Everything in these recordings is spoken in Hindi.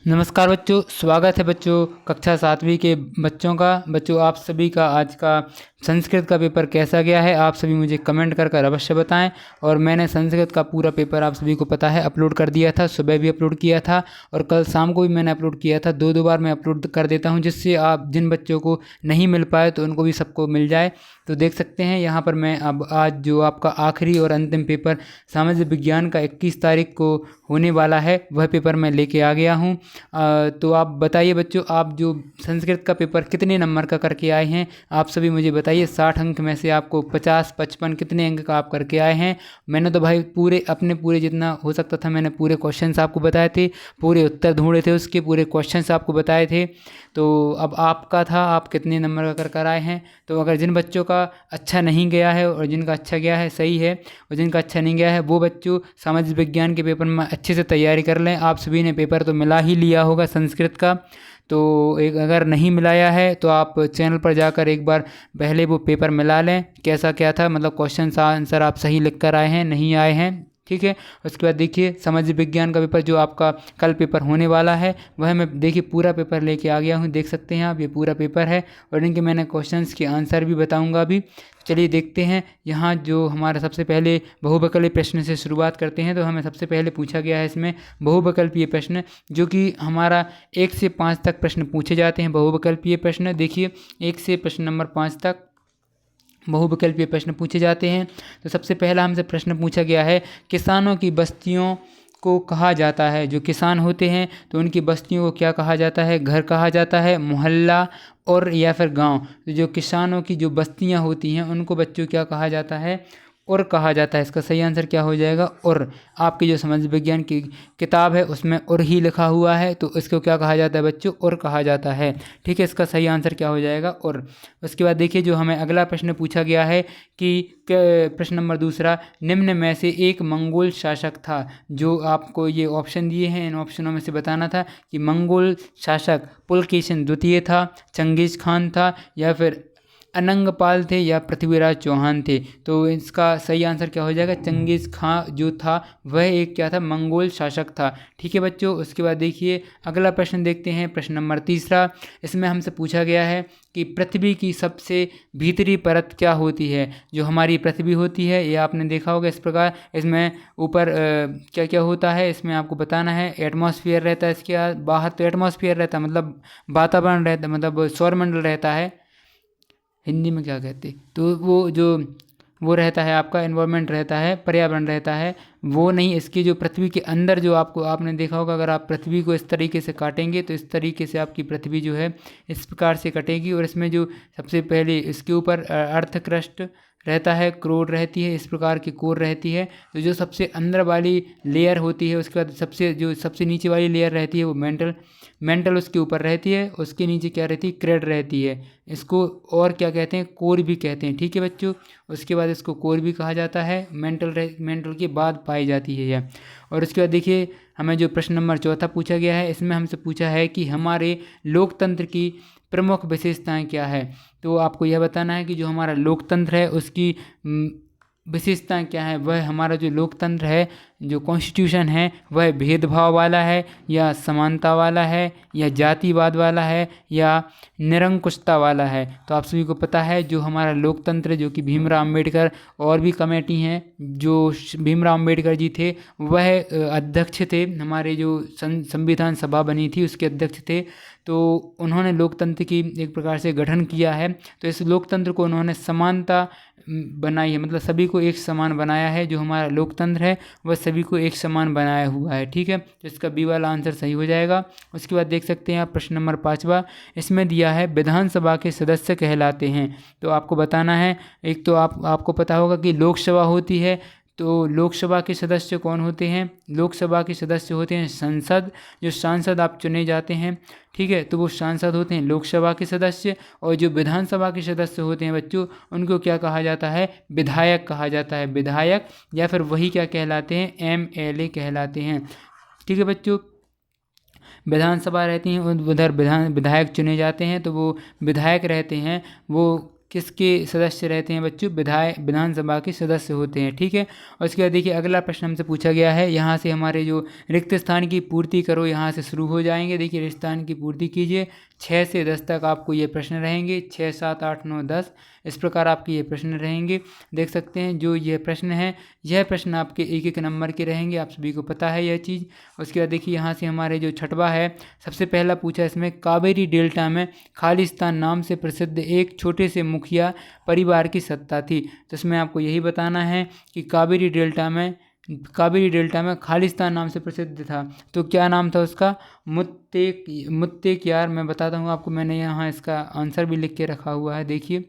नमस्कार बच्चों, स्वागत है बच्चों कक्षा 7वीं के बच्चों का। बच्चों, आप सभी का आज का संस्कृत का पेपर कैसा गया है आप सभी मुझे कमेंट कर कर अवश्य बताएं। और मैंने संस्कृत का पूरा पेपर आप सभी को पता है अपलोड कर दिया था, सुबह भी अपलोड किया था और कल शाम को भी मैंने अपलोड किया था। दो बार मैं अपलोड कर देता हूं, जिससे आप जिन बच्चों को नहीं मिल पाए तो उनको भी सबको मिल जाए। तो देख सकते हैं यहाँ पर मैं अब आज जो आपका आखिरी और अंतिम पेपर सामाजिक विज्ञान का 21 तारीख को होने वाला है, वह पेपर मैं लेके आ गया हूँ। तो आप बताइए बच्चों, आप जो संस्कृत का पेपर कितने नंबर का करके आए हैं आप सभी मुझे बताइए। 60 अंक में से आपको 50, 55 कितने अंक का आप करके आए हैं? मैंने तो भाई पूरे जितना हो सकता था मैंने पूरे क्वेश्चंस आपको बताए थे, पूरे उत्तर ढूंढे थे, उसके पूरे क्वेश्चंस आपको बताए थे। तो अब आपका था, आप कितने नंबर का कर कर आए हैं। तो अगर जिन बच्चों का अच्छा नहीं गया है और जिनका अच्छा गया है सही है, और जिनका अच्छा नहीं गया है वो बच्चों सामाजिक विज्ञान के पेपर में अच्छे से तैयारी कर लें। आप सभी ने पेपर तो मिला ही लिया होगा संस्कृत का, तो एक अगर नहीं मिलाया है तो आप चैनल पर जाकर एक बार पहले वो पेपर मिला लें, कैसा क्या था, मतलब क्वेश्चन आंसर आप सही लिख कर आए हैं नहीं आए हैं, ठीक है। उसके बाद देखिए सामाजिक विज्ञान का पेपर जो आपका कल पेपर होने वाला है, वह मैं देखिए पूरा पेपर लेके आ गया हूँ। देख सकते हैं आप, ये पूरा पेपर है और इनके मैंने क्वेश्चंस के आंसर भी बताऊंगा अभी। चलिए देखते हैं। यहाँ जो हमारा सबसे पहले बहुविकल्पीय प्रश्न से शुरुआत करते हैं, तो हमें सबसे पहले पूछा गया है इसमें बहुविकल्पीय प्रश्न, जो कि हमारा 1 से 5 तक प्रश्न पूछे जाते हैं। बहुविकल्पीय प्रश्न देखिए 1 से प्रश्न नंबर 5 तक बहुविकल्पीय प्रश्न पूछे जाते हैं। तो सबसे पहला हमसे प्रश्न पूछा गया है, किसानों की बस्तियों को कहा जाता है, जो किसान होते हैं तो उनकी बस्तियों को क्या कहा जाता है? घर कहा जाता है, मोहल्ला और या फिर गांव। तो जो किसानों की जो बस्तियां होती हैं उनको बच्चों क्या कहा जाता है? और कहा जाता है। इसका सही आंसर क्या हो जाएगा? और आपकी जो समाज विज्ञान की किताब है उसमें और ही लिखा हुआ है, तो इसको क्या कहा जाता है बच्चों? और कहा जाता है, ठीक है। इसका सही आंसर क्या हो जाएगा? और। उसके बाद देखिए जो हमें अगला प्रश्न पूछा गया है कि प्रश्न नंबर दूसरा, निम्न में से एक मंगोल शासक था। जो आपको ये ऑप्शन दिए हैं, इन ऑप्शनों में से बताना था कि मंगोल शासक पुलकेशिन द्वितीय था, चंगेज खान था, या फिर अनंगपाल थे, या पृथ्वीराज चौहान थे। तो इसका सही आंसर क्या हो जाएगा? चंगेज खान जो था वह एक क्या था? मंगोल शासक था, ठीक है बच्चों। उसके बाद देखिए अगला प्रश्न देखते हैं, प्रश्न नंबर तीसरा। इसमें हमसे पूछा गया है कि पृथ्वी की सबसे भीतरी परत क्या होती है? जो हमारी पृथ्वी होती है, ये आपने देखा होगा इस प्रकार, इसमें ऊपर क्या क्या होता है इसमें आपको बताना है। एटमॉस्फेयर रहता है, इसके बाहर तो एटमॉस्फेयर रहता है, मतलब वातावरण रहता है, मतलब सौरमंडल रहता है, हिंदी में क्या कहते, तो वो रहता है आपका एनवायरनमेंट रहता है, पर्यावरण रहता है। वो नहीं, इसकी जो पृथ्वी के अंदर जो आपने देखा होगा, अगर आप पृथ्वी को इस तरीके से काटेंगे तो इस तरीके से आपकी पृथ्वी जो है इस प्रकार से कटेगी। और इसमें जो सबसे पहले इसके ऊपर अर्थ क्रस्ट रहता है, क्रोर रहती है, इस प्रकार की कोर रहती है। तो जो सबसे अंदर वाली लेयर होती है, उसके बाद सबसे नीचे वाली लेयर रहती है वो मेंटल उसके ऊपर रहती है, उसके नीचे क्या रहती है? क्रेड रहती है। इसको और क्या कहते हैं? कोर भी कहते हैं, ठीक है बच्चों। उसके बाद इसको कोर भी कहा जाता है, मेंटल के बाद पाई जाती है यह। और उसके बाद देखिए हमें जो प्रश्न नंबर चौथा पूछा गया है, इसमें हमसे पूछा है कि हमारे लोकतंत्र की प्रमुख विशेषताएं क्या है। तो आपको यह बताना है कि जो हमारा लोकतंत्र है उसकी विशेषताएं क्या है। वह हमारा जो लोकतंत्र है, जो कॉन्स्टिट्यूशन है, वह भेदभाव वाला है, या समानता वाला है, या जातिवाद वाला है, या निरंकुशता वाला है। तो आप सभी को पता है जो हमारा लोकतंत्र, जो कि भीमराव अम्बेडकर और भी कमेटी हैं, जो भीमराव अम्बेडकर जी थे वह अध्यक्ष थे, हमारे जो संविधान सभा बनी थी उसके अध्यक्ष थे। तो उन्होंने लोकतंत्र की एक प्रकार से गठन किया है। तो इस लोकतंत्र को उन्होंने समानता बनाई है, मतलब सभी को एक समान बनाया है। जो हमारा लोकतंत्र है वह सभी को एक समान बनाया हुआ है, ठीक है। तो इसका बी वाला आंसर सही हो जाएगा। उसके बाद देख सकते हैं आप प्रश्न नंबर 5वां, इसमें दिया है विधानसभा के सदस्य कहलाते हैं। तो आपको बताना है, एक तो आपको पता होगा कि लोकसभा होती है, तो लोकसभा के सदस्य कौन होते हैं? लोकसभा के सदस्य होते हैं संसद, जो सांसद आप चुने जाते हैं, ठीक है। तो वो सांसद होते हैं लोकसभा के सदस्य। और जो विधानसभा के सदस्य होते हैं बच्चों, उनको क्या कहा जाता है? विधायक कहा जाता है, विधायक, या फिर वही क्या कहलाते हैं? MLA कहलाते हैं, ठीक है बच्चों। विधानसभा रहती हैं, उधर विधायक चुने जाते हैं, तो वो विधायक रहते हैं, वो किसके सदस्य रहते हैं बच्चों? विधानसभा के सदस्य होते हैं। ठीक है, और उसके बाद देखिए अगला प्रश्न हमसे पूछा गया है, यहाँ से हमारे जो रिक्त स्थान की पूर्ति करो, यहाँ से शुरू हो जाएंगे। देखिए रिक्त स्थान की पूर्ति कीजिए, 6 से 10 तक आपको ये प्रश्न रहेंगे, 6, 7, 8, 9, 10 इस प्रकार आपके ये प्रश्न रहेंगे। देख सकते हैं जो ये प्रश्न है, यह प्रश्न आपके 1-1 नंबर के रहेंगे, आप सभी को पता है यह चीज़। उसके बाद देखिए यहाँ से हमारे जो छठवा है, सबसे पहला पूछा इसमें, कावेरी डेल्टा में खालिस्तान नाम से प्रसिद्ध एक छोटे से मुखिया परिवार की सत्ता थी। तो इसमें आपको यही बताना है कि कावेरी डेल्टा में खालिस्तान नाम से प्रसिद्ध था। तो क्या नाम था उसका? मुत्तेकियार। मैं बताता हूँ आपको, मैंने यहाँ इसका आंसर भी लिख के रखा हुआ है, देखिए,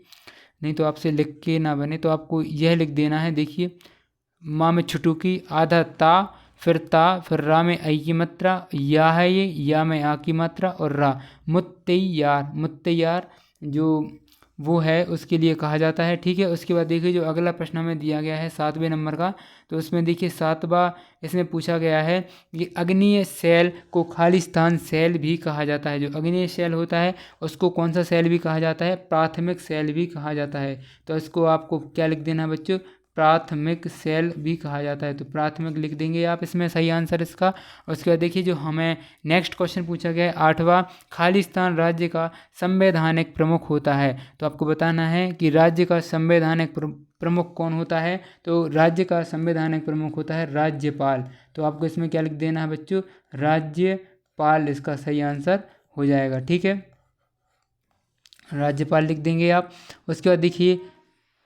नहीं तो आपसे लिख के ना बने तो आपको यह लिख देना है। देखिए, माँ में छुटुकी, आधा ता, फिर रा में आई की मात्रा, या है ये, या में आ की मात्रा और रा। मुत्तैयार जो वो है उसके लिए कहा जाता है। ठीक है, उसके बाद देखिए जो अगला प्रश्न हमें दिया गया है 7वें नंबर का, तो उसमें देखिए 7वां इसमें पूछा गया है कि अग्नेय शैल को खालिस्तान शैल भी कहा जाता है। जो अग्नेय शैल होता है उसको कौन सा शैल भी कहा जाता है? प्राथमिक शैल भी कहा जाता है। तो इसको आपको क्या लिख देना है बच्चों? प्राथमिक शैल भी कहा जाता है। तो प्राथमिक लिख देंगे आप इसमें सही आंसर इसका। उसके बाद देखिए जो हमें नेक्स्ट क्वेश्चन पूछा गया है 8वां, खालिस्तान राज्य का संवैधानिक प्रमुख होता है। तो आपको बताना है कि राज्य का संवैधानिक प्रमुख कौन होता है? तो राज्य का संवैधानिक प्रमुख होता है राज्यपाल। तो आपको इसमें क्या लिख देना है बच्चों? राज्यपाल इसका सही आंसर हो जाएगा। ठीक है, राज्यपाल लिख देंगे आप। उसके बाद देखिए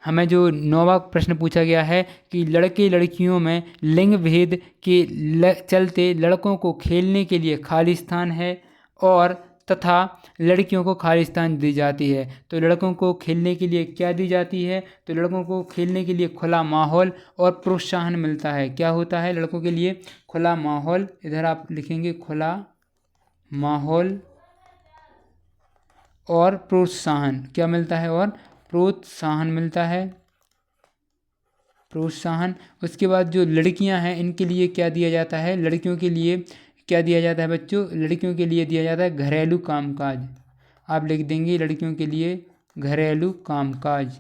हमें जो 9वां प्रश्न पूछा गया है कि लड़के लड़कियों में लिंग भेद के चलते लड़कों को खेलने के लिए खालिस्तान है और तथा लड़कियों को खालिस्तान दी जाती है। तो लड़कों को खेलने के लिए क्या दी जाती है? तो लड़कों को खेलने के लिए खुला माहौल और प्रोत्साहन मिलता है। क्या होता है लड़कों के लिए? खुला माहौल, इधर आप लिखेंगे खुला माहौल और प्रोत्साहन। क्या मिलता है? और प्रोत्साहन मिलता है, प्रोत्साहन। उसके बाद जो लड़कियां हैं इनके लिए क्या दिया जाता है? लड़कियों के लिए क्या दिया जाता है बच्चों? लड़कियों के लिए दिया जाता है घरेलू कामकाज। आप लिख देंगे लड़कियों के लिए घरेलू कामकाज,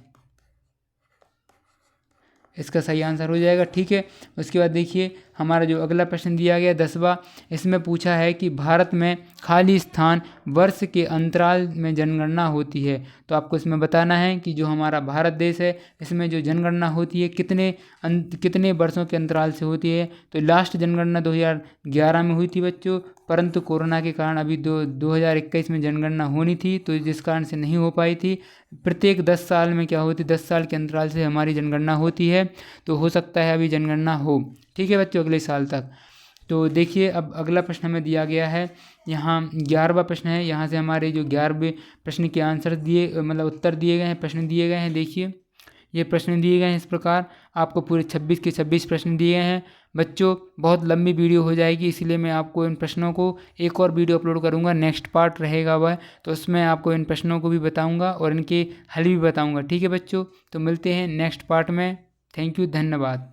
इसका सही आंसर हो जाएगा। ठीक है, उसके बाद देखिए हमारा जो अगला प्रश्न दिया गया 10वां, इसमें पूछा है कि भारत में खालिस्तान वर्ष के अंतराल में जनगणना होती है। तो आपको इसमें बताना है कि जो हमारा भारत देश है इसमें जो जनगणना होती है कितने वर्षों के अंतराल से होती है। तो लास्ट जनगणना 2011 में हुई थी बच्चों, परंतु कोरोना के कारण अभी 2021 में जनगणना होनी थी, तो जिस कारण से नहीं हो पाई थी। प्रत्येक 10 साल में क्या होती, 10 साल के अंतराल से हमारी जनगणना होती है, तो हो सकता है अभी जनगणना हो। ठीक है बच्चों, अगले साल तक। तो देखिए अब अगला प्रश्न हमें दिया गया है, यहाँ 11वां प्रश्न है। यहाँ से हमारे जो 11वें प्रश्न के आंसर उत्तर दिए गए हैं, प्रश्न दिए गए हैं। देखिए ये प्रश्न दिए गए हैं इस प्रकार, आपको पूरे 26 के 26 प्रश्न दिए हैं बच्चों। बहुत लंबी वीडियो हो जाएगी, इसीलिए मैं आपको इन प्रश्नों को एक और वीडियो अपलोड करूंगा, नेक्स्ट पार्ट रहेगा वह, तो उसमें आपको इन प्रश्नों को भी बताऊंगा और इनके हल भी बताऊंगा। ठीक है बच्चों, तो मिलते हैं नेक्स्ट पार्ट में। थैंक यू, धन्यवाद।